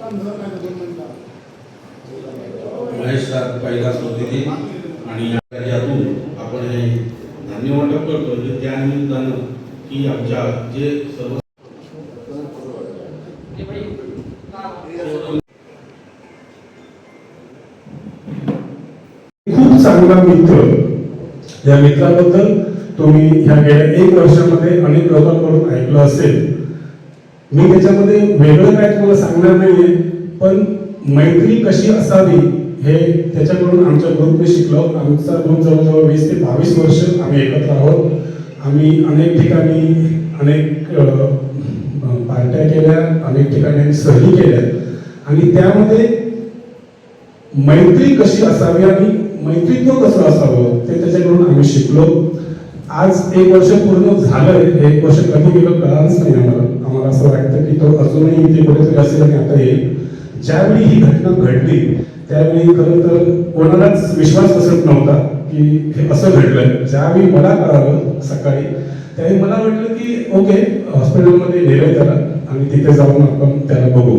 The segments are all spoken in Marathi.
महेश सर पहिला होते आणि यातून आपण हे धान्य वाटप करतो त्या निमित्तानं की आमच्या जे सर्व खूप चांगला मित्र, या मित्राबद्दल तुम्ही ह्या गेल्या 1 वर्षामध्ये अनेक लोकांकडून ऐकलं असेल. मी त्याच्यामध्ये वेगळं काय तुम्हाला सांगणार नाहीये, पण मैत्री कशी असावी हे त्याच्याकडून आमच्या ग्रुपने शिकलो. आमचा ग्रुप जवळजवळ 20 ते 22 वर्ष आम्ही एकत्र आहोत. आम्ही अनेक ठिकाणी अनेक पार्ट्या केल्या, अनेक ठिकाणी आम्ही सहली केल्या आणि त्यामध्ये मैत्री कशी असावी आणि मैत्रीत्व कसं असावं ते त्याच्याकडून आम्ही शिकलो. आज 1 वर्ष पूर्ण झालंय. हे 1 वर्ष कधी गेलं कळालंच नाही आम्हाला असं वाटतं की तो अजूनही इथे कुठेतरी असेल आणि आता येईल. ज्यावेळी ही घटना घडली त्यावेळी खरं तर कोणालाच विश्वास बसत नव्हता की हे असं घडलंय. ज्यावेळी मला कळालं सकाळी त्यावेळी मला वाटलं की ओके, हॉस्पिटलमध्ये नेलं त्याला आणि तिथे जाऊन आपण त्याला बघू.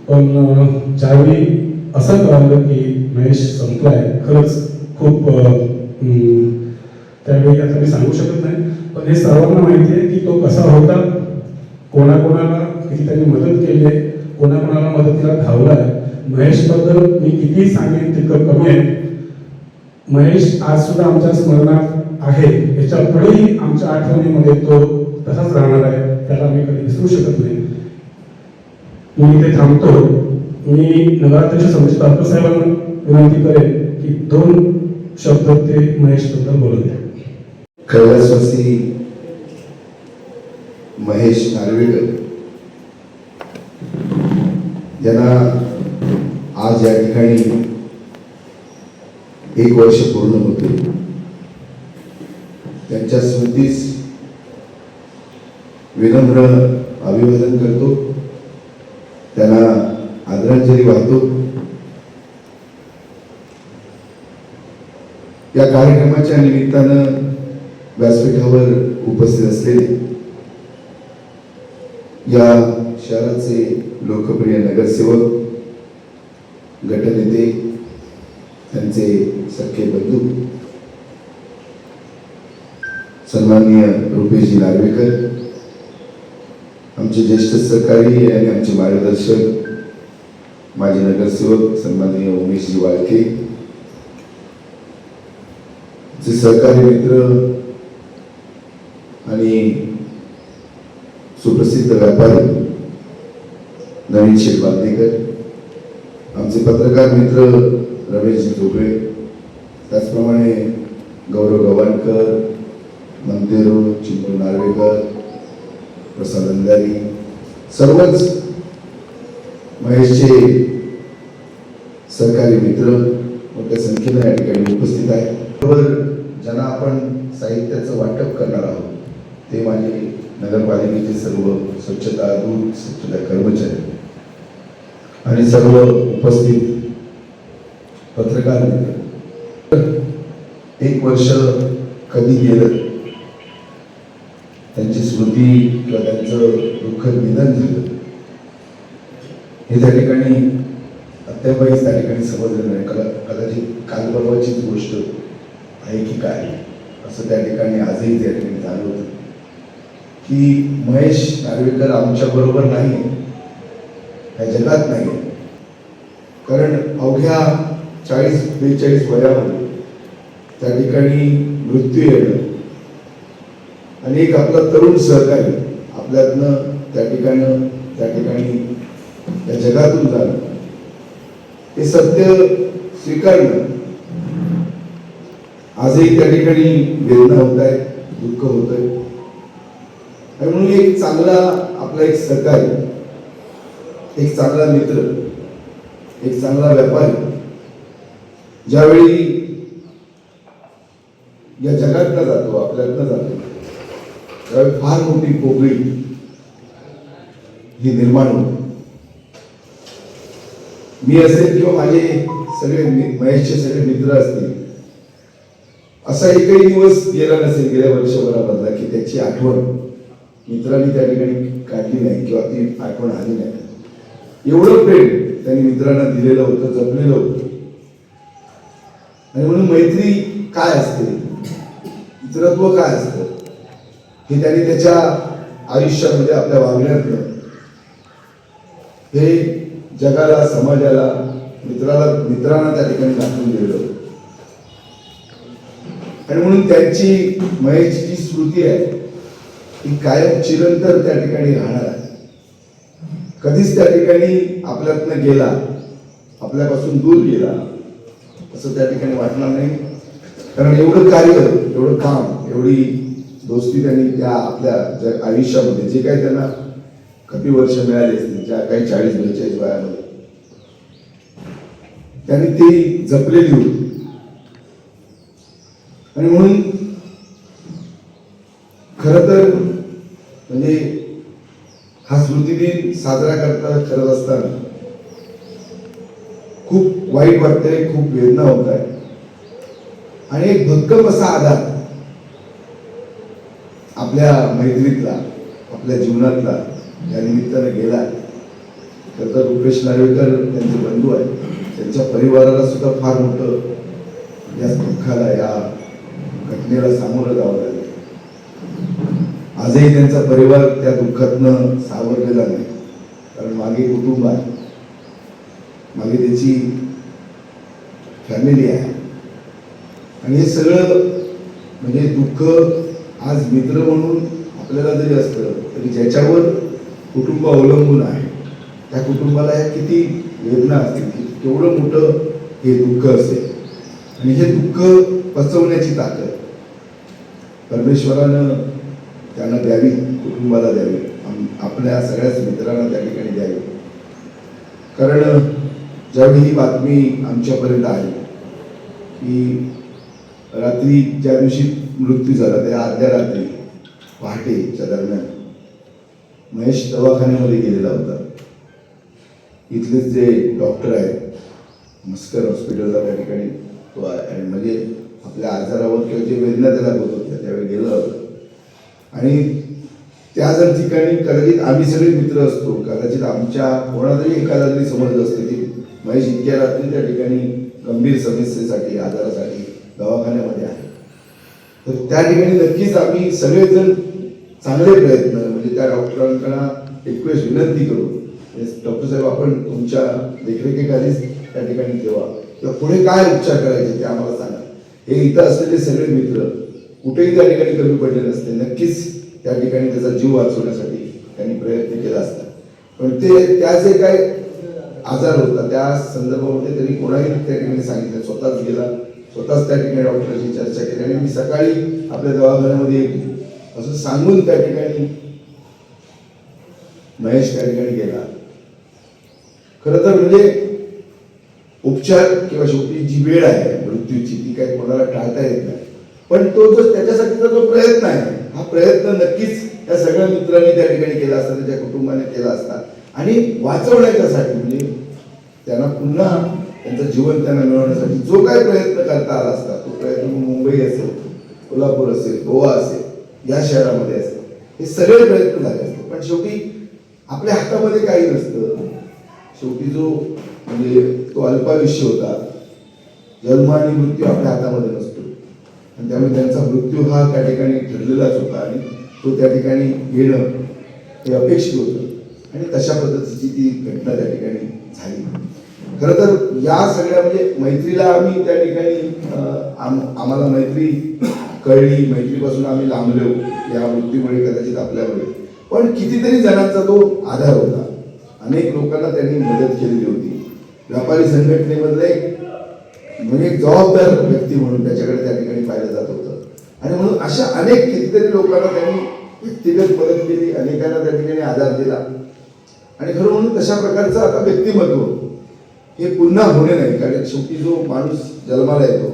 पण ज्यावेळी असं कळालं की महेश संपलाय, खरंच खूप त्यावेळी आता मी सांगू शकत नाही, पण हे सर्वांना माहिती आहे की तो कसा होता, कोणाकोणाला किती त्यांनी मदत केली आहे, कोणाकोणाला मदतीला धावलाय. महेशबद्दल मी किती सांगेन तितकं कमी आहे. महेश आज सुद्धा आमच्या स्मरणात आहे. याच्या पुढेही आमच्या आठवणीमध्ये तो तसाच राहणार आहे. त्याला आम्ही कधी विसरू शकत नाही. मी इथे थांबतो. मी नगराध्यक्ष समीर तारकर साहेबांना विनंती करेन की 2 शब्द ते महेशबद्दल बोलू द्या. कैलासवासी महेश नार्वेकर यांना आज या ठिकाणी 1 वर्ष पूर्ण होते. त्यांच्या स्मृतीस विनम्र अभिवादन करतो, त्यांना आदरांजली वाहतो. या कार्यक्रमाच्या निमित्तानं व्यासपीठावर उपस्थित असलेले या शहराचे लोकप्रिय नगरसेवक, गटनेते, त्यांचे सख्खे बंधू सन्माननीय रुपेशजी नार्वेकर, आमचे ज्येष्ठ सहकारी आणि आमचे मार्गदर्शक माजी नगरसेवक सन्माननीय उमेशजी वाळके, जे सहकारी मित्र आणि सुप्रसिद्ध व्यापारी नवीन शेठ बांदेकर, आमचे पत्रकार मित्र रमेशजी जोगळे, त्याचप्रमाणे गौरव गवाणकर, मंतेरो, चिंपू नार्वेकर, प्रसाद अंधारी, सर्वच महेशचे सहकारी मित्र मोठ्या संख्येने या ठिकाणी उपस्थित आहेत. ज्यांना आपण साहित्याचं वाटप करणार आहोत ते माझे नगरपालिकेचे सर्व स्वच्छता दूत, स्वच्छता कर्मचारी आणि सर्व उपस्थित पत्रकार मित्र. 1 वर्ष कधी गेलं, त्यांची स्मृती किंवा त्यांचं दुःखद निधन झालं हे त्या ठिकाणी अद्यापही त्या ठिकाणी समजलं नाही. कदाचित काल परवाचीच गोष्ट आहे की काय असं त्या ठिकाणी आजही त्या ठिकाणी जाणवतं की महेश नार्वेकर आमच्या बरोबर नाही, ह्या जगात नाही. कारण अवघ्या 40-42 वयामध्ये त्या ठिकाणी मृत्यू येणं आणि एक आपला तरुण सहकारी आपल्यातनं त्या ठिकाणी या जगातून जाणं, हे सत्य स्वीकारणं आजही त्या ठिकाणी वेदना होत आहे, दुःख होत आहे. आणि म्हणून एक चांगला आपला एक सहकारी, एक चांगला मित्र, एक चांगला व्यापारी ज्यावेळी या जगातनं जातो, आपल्यातनं जातो, त्यावेळी फार मोठी पोकळी ही निर्माण होते. मी असेल किंवा माझे सगळे महेशचे सगळे मित्र असतील, असा एकही दिवस गेला नसेल गेल्या वर्षभरामधला की त्याची आठवण मित्रांनी त्या ठिकाणी काढली नाही किंवा ती आठवण आली नाही. एवढं प्रेम त्यांनी मित्रांना दिलेलं होतं, जपलेलं होतं. आणि म्हणून मैत्री काय असते, मित्रत्व काय असतं, हे त्यांनी त्याच्या आयुष्यामध्ये आपल्या वागण्यातलं हे जगाला, समाजाला, मित्रांना त्या ठिकाणी दाखवून दिलेलं होतं. आणि म्हणून त्यांची महेशची जी स्मृती आहे ती कायम चिरंतर त्या ठिकाणी राहणार आहे. कधीच त्या ठिकाणी आपल्यातनं गेला, आपल्यापासून दूर गेला असं त्या ठिकाणी वाटणार नाही. कारण एवढं कार्य, एवढं काम, एवढी दोस्ती त्यांनी त्या आपल्या आयुष्यामध्ये जे काही त्यांना कमी वर्ष मिळाली असतील, ज्या काही 40-42 वयामध्ये त्यांनी ती जपलेली होती. आणि म्हणून खर तर म्हणजे हा स्मृतिदिन साजरा करत असताना खूप वाईट वाटतंय, खूप वेदना होत आहे. आणि एक भक्कम असा आधार आपल्या मैत्रीतला, आपल्या जीवनातला या निमित्तानं गेला. खरं तर रुपेश नार्वेकर त्यांचे बंधू आहेत, त्यांच्या परिवाराला सुद्धा फार मोठं या दुःखाला, या घटनेला सामोरं जावं लागलं. आजही त्यांचा परिवार त्या दुःखातनं सावरलेला नाही. कारण मागे कुटुंब आहे, मागे त्याची फॅमिली आहे. आणि हे सगळं म्हणजे दुःख आज मित्र म्हणून आपल्याला जरी असलं तरी ज्याच्यावर कुटुंब अवलंबून आहे त्या कुटुंबाला ह्या किती वेदना असतील, केवढं मोठं हे दुःख असेल. आणि हे दुःख पचवण्याची ताकद परमेश्वरानं त्यांना द्यावी, कुटुंबाला द्यावी, आपल्या सगळ्याच मित्रांना त्या ठिकाणी द्यावी. कारण ज्यावेळी ही बातमी आमच्यापर्यंत आली की रात्री ज्या दिवशी मृत्यू झाला त्या अर्ध्या रात्री पहाटेच्या दरम्यान महेश दवाखान्यामध्ये गेलेला होता. इथलेच जे डॉक्टर आहेत मस्कर हॉस्पिटलला त्या ठिकाणी तो म्हणजे आपल्या आजारावर किंवा जे वेदना त्याला होत होत्या त्यावेळी गेला होता. आणि त्या जर ठिकाणी कदाचित आम्ही सगळे मित्र असतो, कदाचित आमच्या कोणालाही एखादा जरी समजलं असते की महेश इतक्या रात्री त्या ठिकाणी गंभीर समस्येसाठी, आजारासाठी दवाखान्यामध्ये आहे, तर त्या ठिकाणी नक्कीच आम्ही सगळेजण चांगले प्रयत्न म्हणजे त्या डॉक्टरांकडे रिक्वेस्ट, विनंती करू, डॉक्टर साहेब आपण तुमच्या देखरेखीखालीच त्या ठिकाणी ठेवा किंवा पुढे काय उपचार करायचे ते आम्हाला सांगा. हे इथं असलेले सगळे मित्र कुठेही त्या ठिकाणी कमी पडले नसते, नक्कीच त्या ठिकाणी त्याचा जीव वाचवण्यासाठी त्यांनी प्रयत्न केला असता. पण ते त्या जे काय आजार होता त्या संदर्भामध्ये त्यांनी कोणाही त्या ठिकाणी सांगितलं, स्वतःच गेला, स्वतःच त्या ठिकाणी डॉक्टरशी चर्चा केली आणि मी सकाळी आपल्या दवाखान्यामध्ये येईल असं सांगून त्या ठिकाणी महेश त्या ठिकाणी गेला. खरं तर म्हणजे उपचार किंवा शेवटी जी वेळ आहे मृत्यूची ती काही कोणाला टाळता येत नाही. पण तो जो त्याच्यासाठीचा जो प्रयत्न आहे हा प्रयत्न नक्कीच त्या सगळ्या मित्रांनी त्या ठिकाणी केला असता, त्याच्या कुटुंबाने केला असता. आणि वाचवण्याच्यासाठी म्हणजे त्यांना पुन्हा त्यांचं जीवन त्यांना मिळवण्यासाठी जो काही प्रयत्न करता आला असता तो प्रयत्न मुंबई असेल, कोल्हापूर असेल, गोवा असेल, या शहरामध्ये असेल, हे सगळे प्रयत्न झाले असते. पण शेवटी आपल्या हातामध्ये काही नसतं. शेवटी जो म्हणजे तो अल्पायुष्य होता, जन्म आणि मृत्यू आपल्या हातामध्ये नसतो. आणि त्यामुळे त्यांचा मृत्यू हा त्या ठिकाणी ठरलेलाच होता आणि तो त्या ठिकाणी घेणं हे अपेक्षित होतं. आणि तशा पद्धतीची ती घटना त्या ठिकाणी झाली. खरं तर या सगळ्या म्हणजे मैत्रीला आम्ही त्या ठिकाणी आम्हाला मैत्री कळली, मैत्रीपासून आम्ही लांबलो या मृत्यूमुळे कदाचित आपल्यामुळे. पण कितीतरी जणांचा तो आधार होता, अनेक लोकांना त्यांनी मदत केलेली होती. व्यापारी संघटनेमधले म्हणजे एक जबाबदार व्यक्ती म्हणून त्याच्याकडे त्या ठिकाणी पाहिलं जात होतं. आणि म्हणून अशा अनेक कितीतरी लोकांना त्यांनी व्यक्तिगत मदत केली, अनेकांना त्या ठिकाणी आधार दिला. आणि खरं म्हणून तशा प्रकारचं आता व्यक्तिमत्व हे पुन्हा होणे नाही. कारण शेवटी जो माणूस जन्माला येतो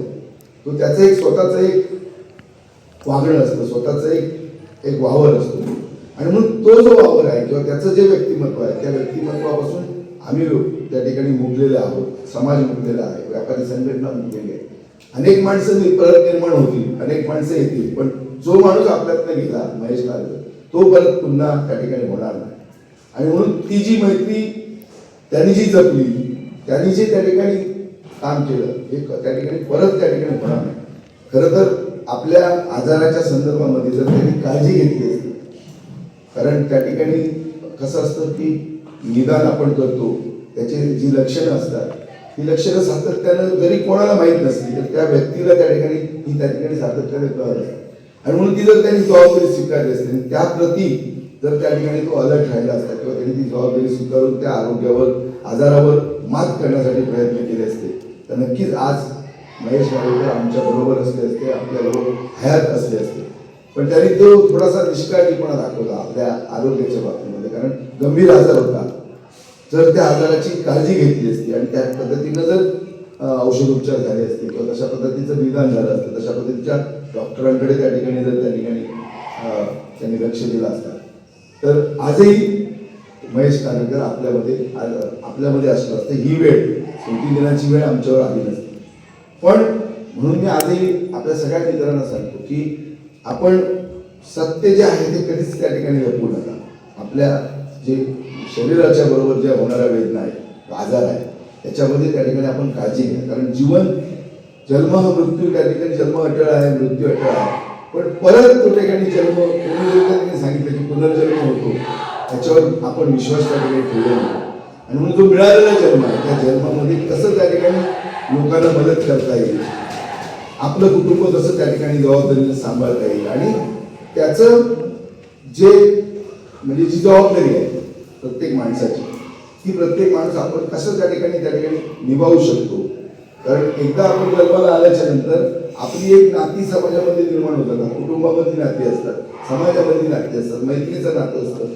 तो त्याचं एक स्वतःचं एक वागणं असतं, स्वतःचं एक वावर असतो. आणि म्हणून तो जो वावर आहे किंवा त्याचं जे व्यक्तिमत्व आहे त्या व्यक्तिमत्वापासून आम्ही त्या ठिकाणी मुकलेले आहोत, समाज मुकलेला आहे, व्यापारी संघटना मुकलेली आहे. अनेक माणसं परत निर्माण होतील, अनेक माणसं येतील, पण जो माणूस आपल्यातनं गेला महेश नार्वेकर तो परत पुन्हा त्या ठिकाणी होणार नाही. आणि म्हणून ती जी मैत्री त्यांनी जी जपली, त्यांनी जे त्या ठिकाणी काम केलं हे त्या ठिकाणी परत त्या ठिकाणी होणार नाही. खरं तर आपल्या आजाराच्या संदर्भामध्ये जर त्यांनी काळजी घेतली असती, कारण त्या ठिकाणी कसं असतं की निदान आपण करतो, त्याची जी लक्षणं असतात ही लक्षणं सातत्यानं जरी कोणाला माहीत नसली तर त्या व्यक्तीला त्या ठिकाणी ही त्या ठिकाणी सातत्याने कळत असते. आणि म्हणून ती जर त्यांनी जबाबदारी स्वीकारली असते, त्याप्रती जर त्या ठिकाणी तो अलर्ट राहिला असता किंवा त्यांनी ती जबाबदारी स्वीकारून त्या आरोग्यावर, आजारावर मात करण्यासाठी प्रयत्न केले असते, तर नक्कीच आज महेश नार्वेकर आमच्या बरोबर असले असते, आपल्याबरोबर हयात असले असते. पण त्यांनी तो थोडासा निष्काळजीपणा दाखवला आपल्या आरोग्याच्या बाबतीमध्ये, कारण गंभीर आजार होता. जर त्या आजाराची काळजी घेतली असती आणि त्या पद्धतीनं जर औषधोपचार झाले असते किंवा तशा पद्धतीचं निदान झालं असतं, तशा पद्धतीच्या डॉक्टरांकडे त्या ठिकाणी जर त्या ठिकाणी त्यांनी लक्ष दिलं असतं, तर आजही महेश नार्वेकर आपल्यामध्ये असलं असतं. ही वेळ, स्मृती दिनाची वेळ आमच्यावर आली नसते. पण म्हणून मी आजही आपल्या सगळ्या मित्रांना सांगतो की आपण सत्य जे आहे ते कधीच त्या ठिकाणी लपवू नका. आपल्या जे शरीराच्या बरोबर ज्या होणाऱ्या वेदना आहेत, आजार आहे, त्याच्यामध्ये त्या ठिकाणी आपण काळजी घ्या. कारण जीवन, जन्म हा मृत्यू, त्या ठिकाणी जन्म अटळ आहे, मृत्यू अटळ आहे. पण परत तो ठिकाणी जन्म, कोणी त्या ठिकाणी सांगितलं की पुनर्जन्म होतो, त्याच्यावर आपण विश्वास त्या ठिकाणी ठेवला नाही. आणि म्हणून जो मिळालेला जन्म आहे, त्या जन्मामध्ये कसं त्या ठिकाणी लोकांना मदत करता येईल, आपलं कुटुंब कसं त्या ठिकाणी जबाबदारीने सांभाळता येईल, आणि त्याचं जे म्हणजे जी जबाबदारी आहे प्रत्येक माणसाची, ती प्रत्येक माणूस आपण कसं त्या ठिकाणी निभावू शकतो. कारण एकदा आपण जन्माला आल्याच्या नंतर आपली एक नाती समाजामध्ये निर्माण होतात, कुटुंबामधली नाती असतात, समाजामधली नाती असतात, मैत्रीचं नातं असतं,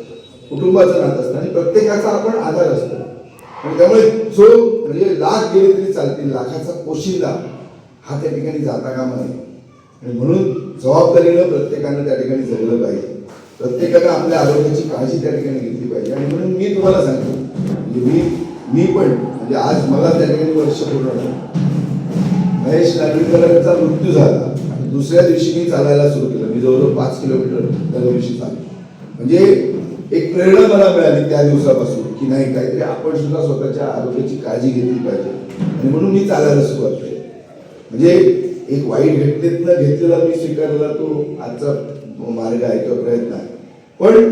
कुटुंबाचं नातं असतं, आणि प्रत्येकाचा आपण आधार असतो. आणि त्यामुळे जो म्हणजे लाख गेले तरी चालतील, लाखाचा पोशिंदा हा त्या ठिकाणी जाता कामा नये. आणि म्हणून जबाबदारीनं प्रत्येकानं त्या ठिकाणी जगलं पाहिजे, प्रत्येकानं आपल्या आरोग्याची काळजी त्या ठिकाणी घेतली पाहिजे. आणि म्हणून मी तुम्हाला सांगतो, म्हणजे मी पण म्हणजे आज मला त्या ठिकाणी वर्ष पूर्ण झालं. महेश नार्वेकरांचा मृत्यू झाला आणि दुसऱ्या दिवशी मी चालायला सुरू केलं. मी जवळजवळ 5 किलोमीटर त्या दिवशी चाललो. म्हणजे एक प्रेरणा मला मिळाली त्या दिवसापासून की नाही, काहीतरी आपण सुद्धा स्वतःच्या आरोग्याची काळजी घेतली पाहिजे. आणि म्हणून मी चालायला सुरुवात केली. म्हणजे एक वाईट घटनेतनं घेतलेला मी स्वीकारलेला तो आजचा मार्ग आहे किंवा प्रयत्न आहे. पण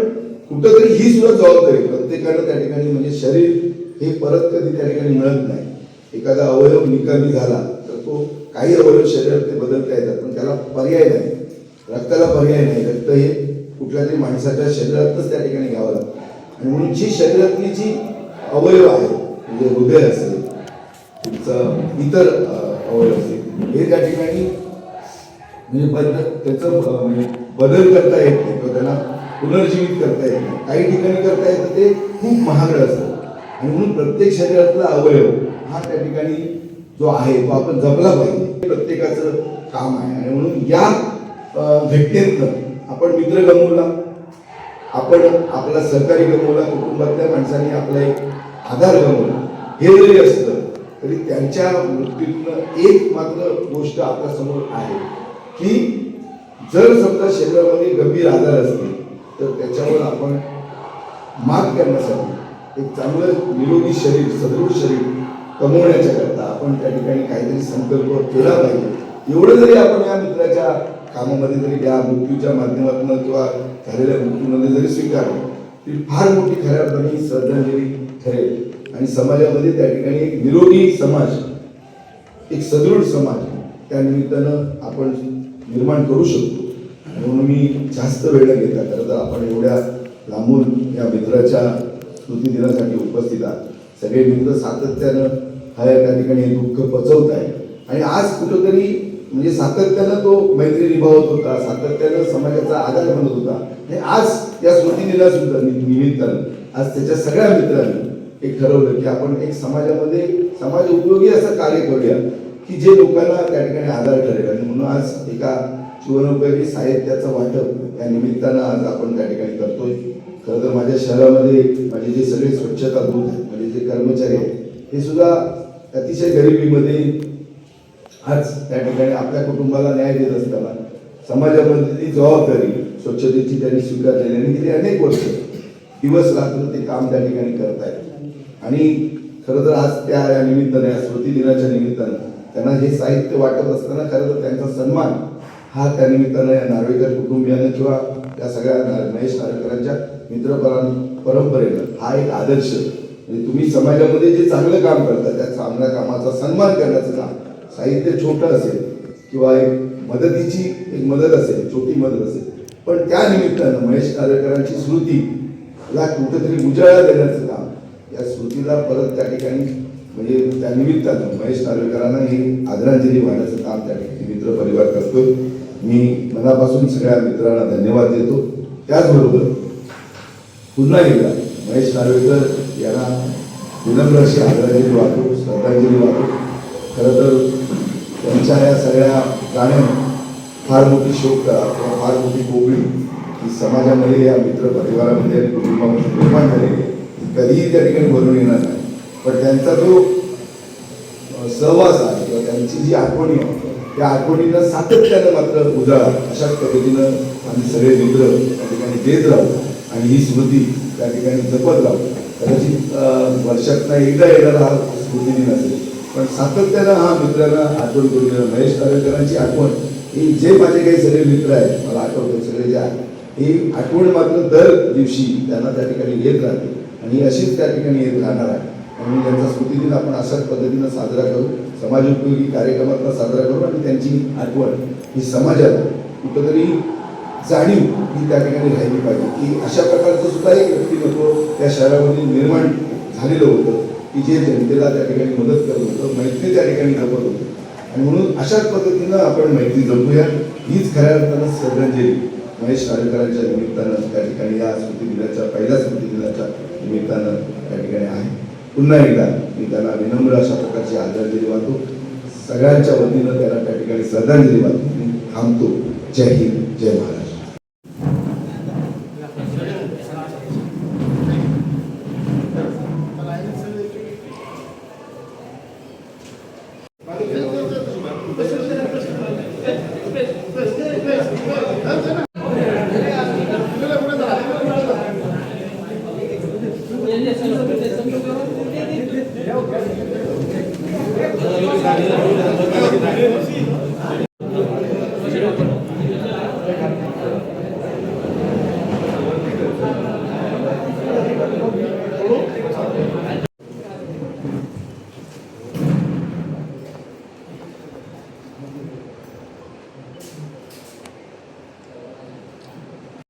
कुठंतरी ही सुद्धा जबाबदारी प्रत्येकानं त्या ठिकाणी, म्हणजे शरीर हे परत कधी त्या ठिकाणी मिळत नाही. एखादा अवयव निकामी झाला तर तो काही अवयव शरीरात ते बदलता येतात, पण त्याला पर्याय नाही, रक्ताला पर्याय नाही. रक्त हे कुठल्या तरी माणसाच्या शरीरातच त्या ठिकाणी घ्यावं लागतं. आणि म्हणून जी शरीरातली जी अवयव आहे, म्हणजे हृदय असेल, तुमचं इतर अवयव असेल, हे त्या ठिकाणी म्हणजे त्याचं म्हणजे बदल करता येत नाही किंवा त्यांना पुनर्जीवित करता येत नाही. काही ठिकाणी करता येतं, ते खूप महागडं असतं. आणि म्हणून प्रत्येक शरीरातला अवयव हा त्या ठिकाणी जो आहे तो आपण जपला पाहिजे, प्रत्येकाचं काम आहे. आणि म्हणून या घटनेतनं आपण मित्र गमवला, आपण आपला सहकारी गमवला, कुटुंबातल्या माणसांनी आपला एक आधार गमवला. हे जरी असलं तरी त्यांच्या मृत्यूतनं एक मात्र गोष्ट आपल्या समोर आहे की जर समजा शरीरामध्ये गंभीर आजार असतील तर त्याच्यावर आपण मात करण्यासाठी एक चांगलं निरोगी शरीर, सदृढ शरीर कमवण्याच्या करता आपण त्या ठिकाणी काहीतरी संकल्प केला पाहिजे. एवढं जरी आपण या मित्राच्या कामामध्ये जरी या मृत्यूच्या माध्यमातून किंवा झालेल्या मृत्यूमध्ये जरी स्वीकारलं तरी फार मोठी खऱ्या अर्थाने श्रद्धांजली ठरेल. आणि समाजामध्ये त्या ठिकाणी एक निरोगी समाज, एक सदृढ समाज त्या निमित्तानं आपण निर्माण करू शकतो. म्हणून मी जास्त वेळ न घेता, खरं तर आपण एवढ्या लांबून या मित्राच्या स्मृती दिनासाठी उपस्थित आहात. सगळे मित्र सातत्यानं हा त्या ठिकाणी हे दुःख पचवत आहे. आणि आज कुठंतरी म्हणजे सातत्यानं तो मैत्री निभावत होता, सातत्यानं समाजाचा आधार बनत होता. आणि आज या स्मृती दिना सुद्धा निमित्तानं आज त्याच्या सगळ्या मित्रांनी एक ठरवलं की आपण एक समाजामध्ये समाज उपयोगी असं कार्य करूया की जे लोकांना त्या ठिकाणी आधार ठरेल. आणि म्हणून आज एका जीवनोपयोगी साहित्याचं वाटप या निमित्तानं आज आपण त्या ठिकाणी करतोय. खरं तर माझ्या शहरामध्ये माझे जे सगळे स्वच्छता दूत आहेत, म्हणजे जे कर्मचारी आहेत, हे सुद्धा अतिशय गरिबीमध्ये आज त्या ठिकाणी आपल्या कुटुंबाला न्याय देत असताना समाजामधली जबाबदारी स्वच्छतेची त्यांनी स्वीकारलेली आणि गेली अनेक वर्ष दिवस रात्र ते काम त्या ठिकाणी करत आहेत. आणि खरं तर आज या निमित्ताने या स्मृती दिनाच्या निमित्तानं त्यांना हे साहित्य वाटत असताना खरं तर त्यांचा सन्मान हा त्या निमित्तानं या नार्वेकर कुटुंबियानं किंवा या सगळ्या महेश नार्वेकरांच्या परंपरेनं हा एक आदर्श म्हणजे तुम्ही समाजामध्ये जे चांगलं काम करता त्या चांगल्या कामाचा सन्मान करण्याचं काम साहित्य छोटं असेल किंवा एक मदतीची एक मदत असेल छोटी मदत असेल पण त्या निमित्तानं महेश नार्वेकरांची स्मृतीला कुठेतरी उजाळा देण्याचं काम या स्मृतीला परत त्या ठिकाणी म्हणजे त्या निमित्तानं महेश नार्वेकरांना ही आदरांजली वाहण्याचं काम त्या ठिकाणी मित्र परिवार करतोय. मी मनापासून सगळ्या मित्रांना धन्यवाद देतो. त्याचबरोबर पुन्हा एकदा महेश नार्वेकर यांना विनम्र अशी आदरांजली वाहतो, श्रद्धांजली वाहतो. खरं तर त्यांच्या या सगळ्या गाण्यानं फार मोठी शोकता किंवा फार मोठी पोकळी ही समाजामध्ये या मित्र परिवारामध्ये आणि कुटुंबामध्ये निर्माण झालेली आहे. कधीही त्या ठिकाणी भरून येणार नाही. पण त्यांचा जो सहवास आहे किंवा त्यांची जी आठवणी आहे त्या आठवणींना सातत्यानं मात्र उजाळा अशाच पद्धतीनं आम्ही सगळे मित्र त्या ठिकाणी देत राहू आणि ही स्मृती त्या ठिकाणी जपत राहू. कदाचित वर्षातनं एकदा येणारा हा स्मृती दिन असेल पण सातत्यानं हा मित्रांना आठवण करून देणं महेश नार्वेकरांची आठवण ही जे माझे काही सगळे मित्र आहेत मला आठवते सगळे जे आहेत ही आठवण मात्र दर दिवशी त्यांना त्या ठिकाणी येत राहते आणि अशीच त्या ठिकाणी येत राहणार आहे. म्हणून त्यांचा स्मृतिदिन आपण अशाच पद्धतीनं साजरा करू, समाजोपयोगी कार्यक्रमातला साजरा करू आणि त्यांची आठवण ही समाजाला कुठंतरी जाणीव ही त्या ठिकाणी राहिली पाहिजे की अशा प्रकारचं सुद्धा एक व्यक्तिमत्व त्या शहरामध्ये निर्माण झालेलं होतं की जे जनतेला त्या ठिकाणी मदत करत होतं, मैत्री त्या ठिकाणी जपत होतं. आणि म्हणून अशाच पद्धतीनं आपण मैत्री जपूया. हीच खऱ्या अर्थानं श्रद्धांजली महेश नार्वेकरांच्या निमित्तानं त्या ठिकाणी या स्मृती दिनाच्या पहिल्या स्मृती दिनाच्या निमित्तानं त्या ठिकाणी आहे. पुन्हा एकदा मी त्यांना विनम्र अशा प्रकारची आदरांजली वाहतो. सगळ्यांच्या वतीनं त्यांना त्या ठिकाणी श्रद्धांजली वाहतो. मी थांबतो. जय हिंद, जय महाराष्ट्र. Yes,